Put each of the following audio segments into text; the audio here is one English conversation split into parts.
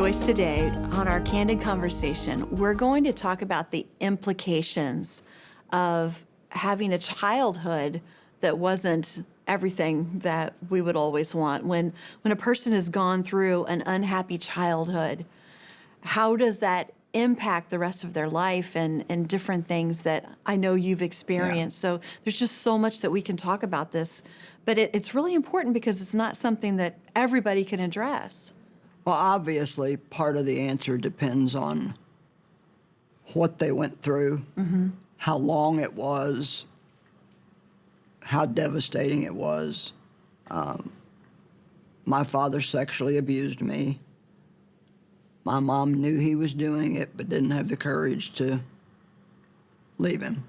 Joyce. Today on our Candid Conversation, we're going to talk about the implications of having a childhood that wasn't everything that we would always want. When a person has gone through an unhappy childhood, how does that impact the rest of their life and different things that I know you've experienced. So there's just so much that we can talk about this, but it's really important because it's not something that everybody can address. Well, obviously, part of the answer depends on what they went through, how long it was, how devastating it was. My father sexually abused me. My mom knew he was doing it, but didn't have the courage to leave him.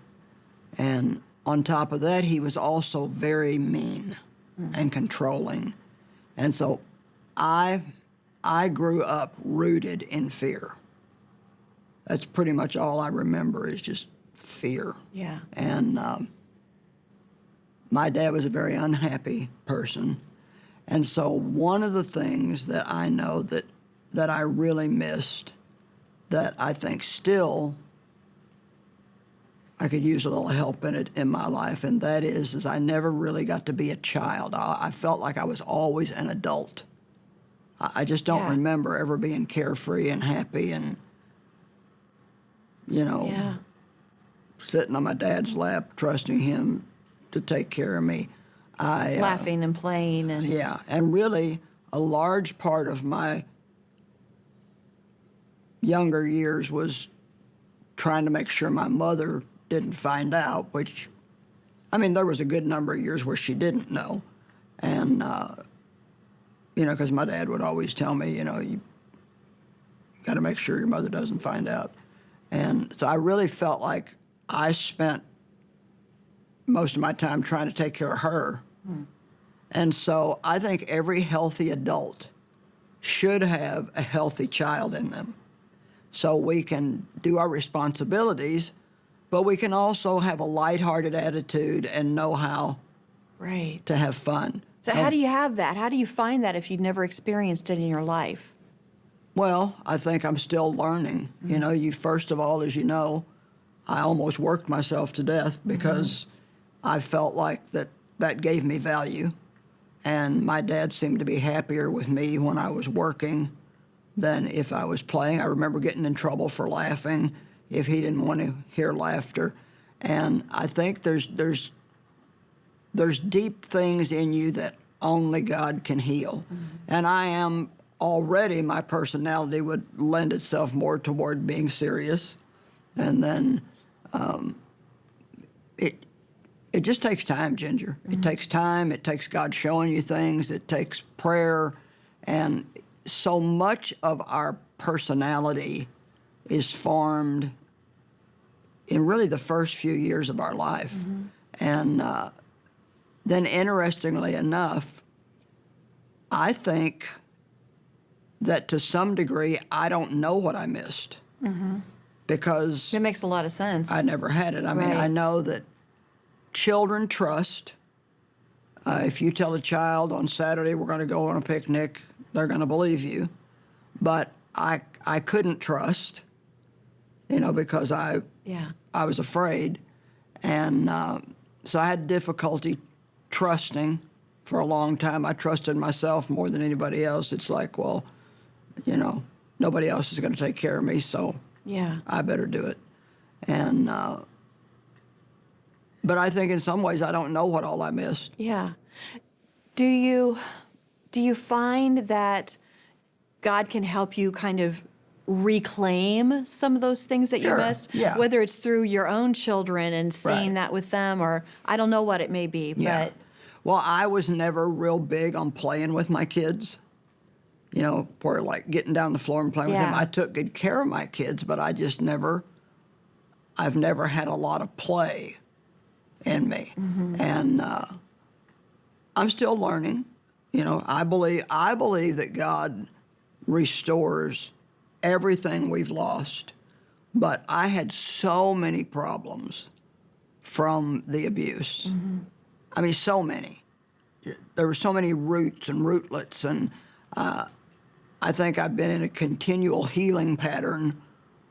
And on top of that, he was also very mean and controlling. And so I grew up rooted in fear. That's pretty much all I remember is just fear. Yeah. And my dad was a very unhappy person. And so one of the things that I know that I really missed, that I think still I could use a little help in it in my life, and that is I never really got to be a child. I felt like I was always an adult. I just don't remember ever being carefree and happy and, sitting on my dad's lap, trusting him to take care of me. Laughing and playing. And really a large part of my younger years was trying to make sure my mother didn't find out, which, there was a good number of years where she didn't know. And, because my dad would always tell me, you got to make sure your mother doesn't find out. And so I really felt like I spent most of my time trying to take care of her. And so I think every healthy adult should have a healthy child in them. So we can do our responsibilities, but we can also have a lighthearted attitude and know how to have fun. So how do you have that? How do you find that if you've never experienced it in your life? Well, I think I'm still learning. You first of all, as you know, I almost worked myself to death because I felt like that gave me value. And my dad seemed to be happier with me when I was working than if I was playing. I remember getting in trouble for laughing if he didn't want to hear laughter. And I think there's deep things in you that only God can heal. And I am already, my personality would lend itself more toward being serious. And then it just takes time, Ginger. It takes time. It takes God showing you things. It takes prayer. And so much of our personality is formed in really the first few years of our life. And then interestingly enough, I think that to some degree, I don't know what I missed. Because That makes a lot of sense. I never had it. I know that children trust. If you tell a child on Saturday we're going to go on a picnic, they're going to believe you. But I couldn't trust, because I was afraid. And so I had difficulty trusting for a long time. I trusted myself more than anybody else. It's like, well, nobody else is going to take care of me, so I better do it. And but I think in some ways I don't know what all I missed. Yeah. Do you find that God can help you kind of reclaim some of those things that you missed? Yeah. Whether it's through your own children and seeing that with them, or I don't know what it may be, but... Well, I was never real big on playing with my kids. For like getting down the floor and playing with them. I took good care of my kids, but I've never had a lot of play in me. And I'm still learning. I believe that God restores everything we've lost. But I had so many problems from the abuse. so many. There were so many roots and rootlets, and I think I've been in a continual healing pattern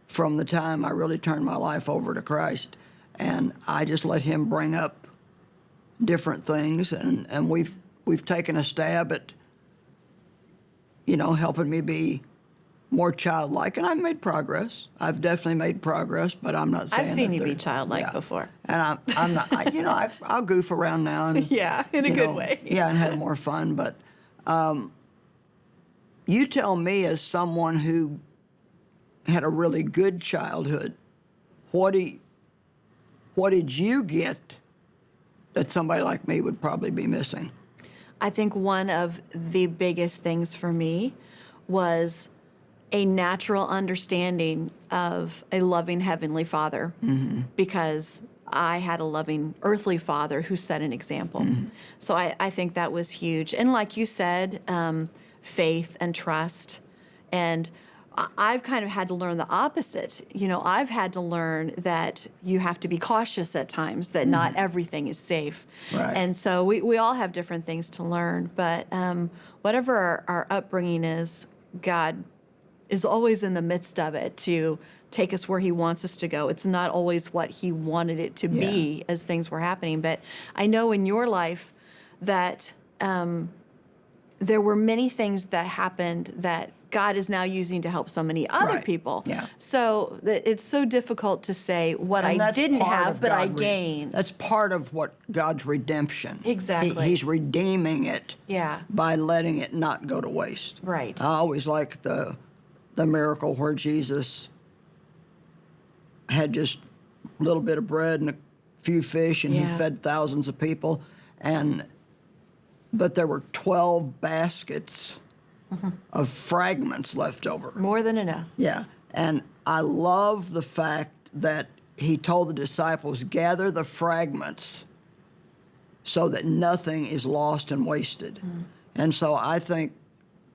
from the time I really turned my life over to Christ. And I just let him bring up different things, and we've taken a stab at, helping me be more childlike, and I've made progress. I've definitely made progress, but I'm not saying I've seen that you be there- childlike yeah. before. And I'm not, I'll goof around now and Yeah, in a good way. Yeah, and have more fun. But you tell me, as someone who had a really good childhood, what did you get that somebody like me would probably be missing? I think one of the biggest things for me was a natural understanding of a loving Heavenly Father, because I had a loving earthly father who set an example. So I think that was huge. And like you said, faith and trust. And I've kind of had to learn the opposite. I've had to learn that you have to be cautious at times, that not everything is safe. Right. And so we all have different things to learn. But whatever our upbringing is, God is always in the midst of it to take us where he wants us to go. It's not always what he wanted it to be as things were happening. But I know in your life that there were many things that happened that God is now using to help so many other Right. people. Yeah. So it's so difficult to say what And I that's didn't part have, of but I God gained. That's part of what God's redemption. Exactly. He's redeeming it. Yeah. By letting it not go to waste. Right. I always like the miracle where Jesus had just a little bit of bread and a few fish, and he fed thousands of people, but there were 12 baskets of fragments left over. More than enough. Yeah, and I love the fact that he told the disciples, gather the fragments so that nothing is lost and wasted. And so I think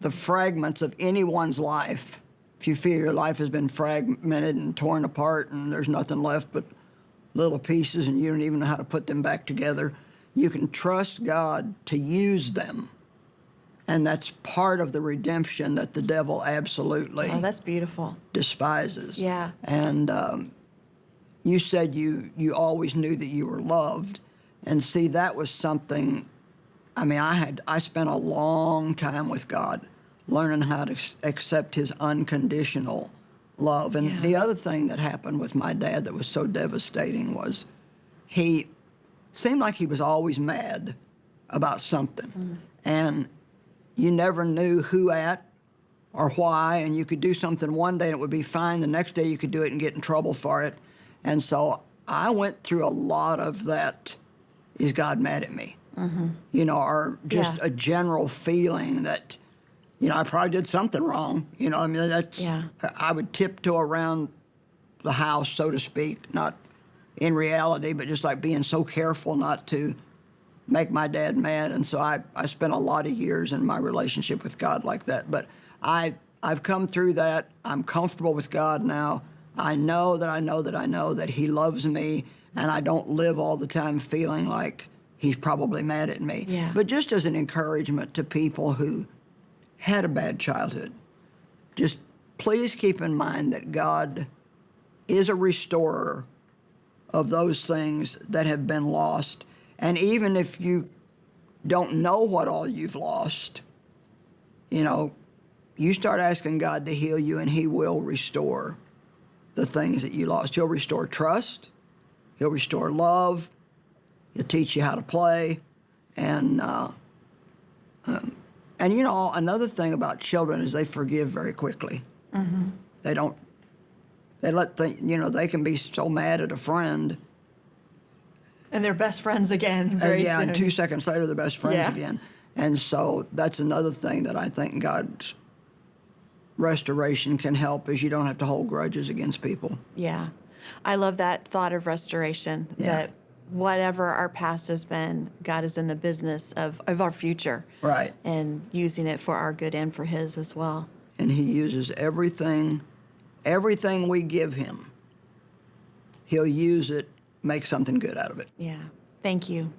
the fragments of anyone's life, if you feel your life has been fragmented and torn apart and there's nothing left but little pieces and you don't even know how to put them back together, you can trust God to use them. And that's part of the redemption that the devil absolutely Oh, that's beautiful. despises. Yeah. And you said you always knew that you were loved. And see, that was something, I spent a long time with God learning how to accept his unconditional love. And the other thing that happened with my dad that was so devastating was he seemed like he was always mad about something. And you never knew who at or why, and you could do something one day and it would be fine. The next day you could do it and get in trouble for it. And so I went through a lot of that, is God mad at me? Or just a general feeling that, I probably did something wrong. That's, I would tiptoe around the house, so to speak, not in reality, but just like being so careful not to make my dad mad. And so I spent a lot of years in my relationship with God like that. But I've come through that. I'm comfortable with God now. I know that he loves me, and I don't live all the time feeling like he's probably mad at me. Yeah. But just as an encouragement to people who had a bad childhood, just please keep in mind that God is a restorer of those things that have been lost. And even if you don't know what all you've lost, you start asking God to heal you, and he will restore the things that you lost. He'll restore trust. He'll restore love. He'll teach you how to play. And another thing about children is they forgive very quickly. They don't, they can be so mad at a friend. And they're best friends again very soon. And 2 seconds later, they're best friends Yeah. again. And so that's another thing that I think God's restoration can help, is you don't have to hold grudges against people. Yeah. I love that thought of restoration, that whatever our past has been, God is in the business of our future. Right. And using it for our good and for his as well. And he uses everything we give him. He'll use it, make something good out of it. Yeah. Thank you.